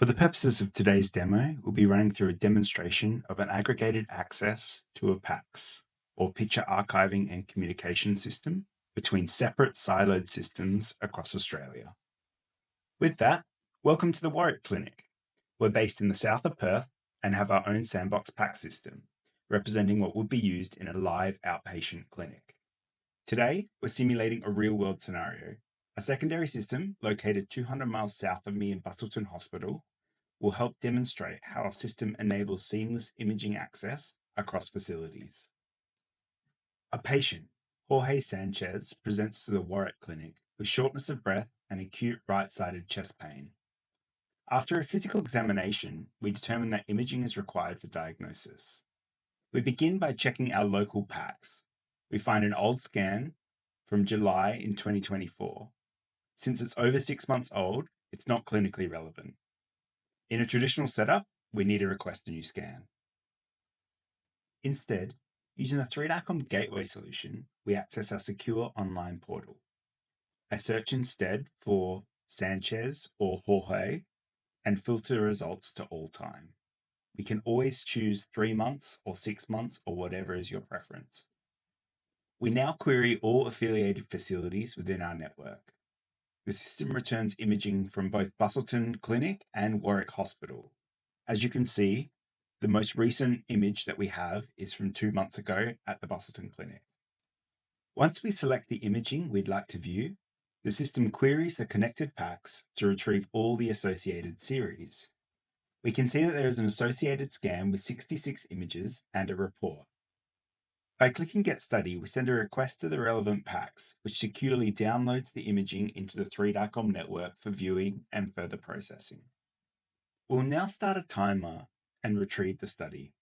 For the purposes of today's demo, we'll be running through a demonstration of an aggregated access to a PACS, or picture archiving and communication system, between separate siloed systems across Australia. With that, welcome to the Warwick Clinic. We're based in the south of Perth and have our own sandbox PACS system, representing what would be used in a live outpatient clinic. Today, we're simulating a real-world scenario. A secondary system located 200 miles south of me in Busselton Hospital will help demonstrate how our system enables seamless imaging access across facilities. A patient, Jorge Sanchez, presents to the Warwick Clinic with shortness of breath and acute right-sided chest pain. After a physical examination, we determine that imaging is required for diagnosis. We begin by checking our local PACS. We find an old scan from July in 2024. Since it's over 6 months old, it's not clinically relevant. In a traditional setup, we need to request a new scan. Instead, using the 3DICOM gateway solution, we access our secure online portal. I search instead for Sanchez or Jorge and filter the results to all time. We can always choose 3 months or 6 months or whatever is your preference. We now query all affiliated facilities within our network. The system returns imaging from both Busselton Clinic and Warwick Hospital. As you can see, the most recent image that we have is from 2 months ago at the Busselton Clinic. Once we select the imaging we'd like to view, the system queries the connected PACS to retrieve all the associated series. We can see that there is an associated scan with 66 images and a report. By clicking Get Study, we send a request to the relevant PACS, which securely downloads the imaging into the 3DICOM network for viewing and further processing. We'll now start a timer and retrieve the study.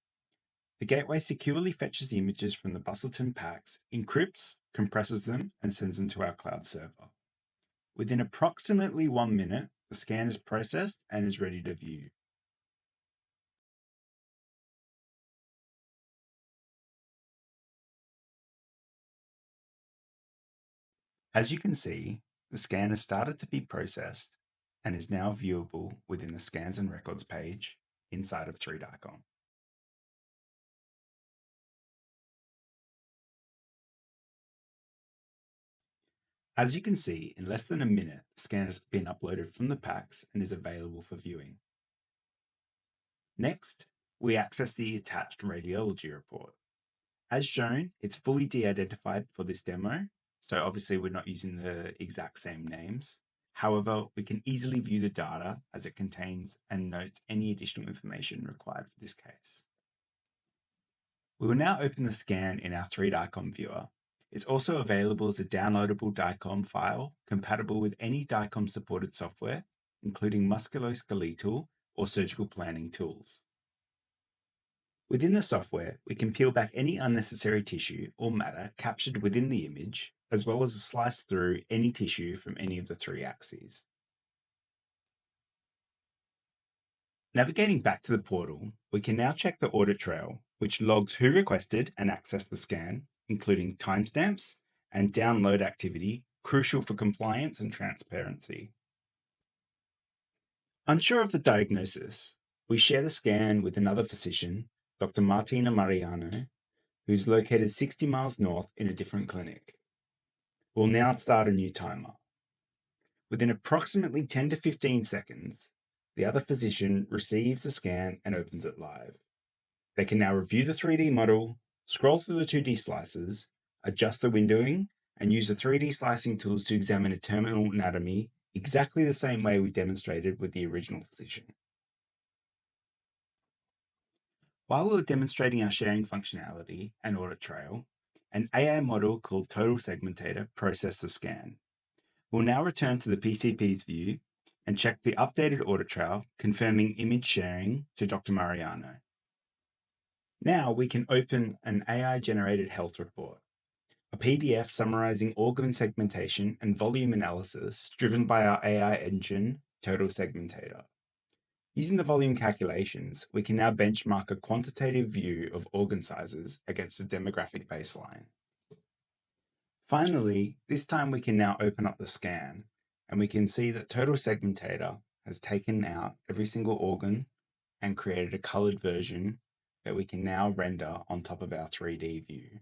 The gateway securely fetches the images from the Busselton PACS, encrypts, compresses them, and sends them to our cloud server. Within approximately 1 minute, the scan is processed and is ready to view. As you can see, the scan has started to be processed and is now viewable within the Scans and Records page inside of 3DICOM. As you can see, in less than a minute, the scan has been uploaded from the PACS and is available for viewing. Next, we access the attached radiology report. As shown, it's fully de-identified for this demo, so obviously we're not using the exact same names. However, we can easily view the data as it contains and notes any additional information required for this case. We will now open the scan in our 3DICOM viewer. It's also available as a downloadable DICOM file compatible with any DICOM supported software, including musculoskeletal or surgical planning tools. Within the software, we can peel back any unnecessary tissue or matter captured within the image, as well as slice through any tissue from any of the 3 axes. Navigating back to the portal, we can now check the audit trail, which logs who requested and accessed the scan, including timestamps and download activity, crucial for compliance and transparency. Unsure of the diagnosis, we share the scan with another physician, Dr. Martina Mariano, who's located 60 miles north in a different clinic. We'll now start a new timer. Within approximately 10 to 15 seconds, the other physician receives the scan and opens it live. They can now review the 3D model, scroll through the 2D slices, adjust the windowing, and use the 3D slicing tools to examine a terminal anatomy exactly the same way we demonstrated with the original physician. While we were demonstrating our sharing functionality and audit trail, an AI model called Total Segmentator processed the scan. We'll now return to the PCP's view and check the updated audit trail, confirming image sharing to Dr. Mariano. Now we can open an AI-generated health report, a PDF summarizing organ segmentation and volume analysis driven by our AI engine, Total Segmentator. Using the volume calculations, we can now benchmark a quantitative view of organ sizes against a demographic baseline. Finally, this time we can now open up the scan, and we can see that Total Segmentator has taken out every single organ and created a colored version that we can now render on top of our 3D view.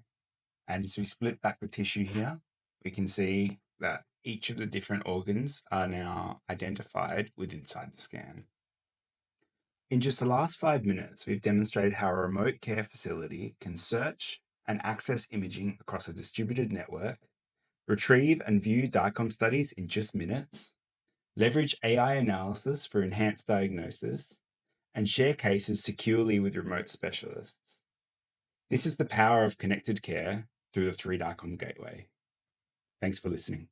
And as we split back the tissue here, we can see that each of the different organs are now identified inside the scan. In just the last 5 minutes, we've demonstrated how a remote care facility can search and access imaging across a distributed network, retrieve and view DICOM studies in just minutes, leverage AI analysis for enhanced diagnosis, and share cases securely with remote specialists. This is the power of connected care through the 3DICOM gateway. Thanks for listening.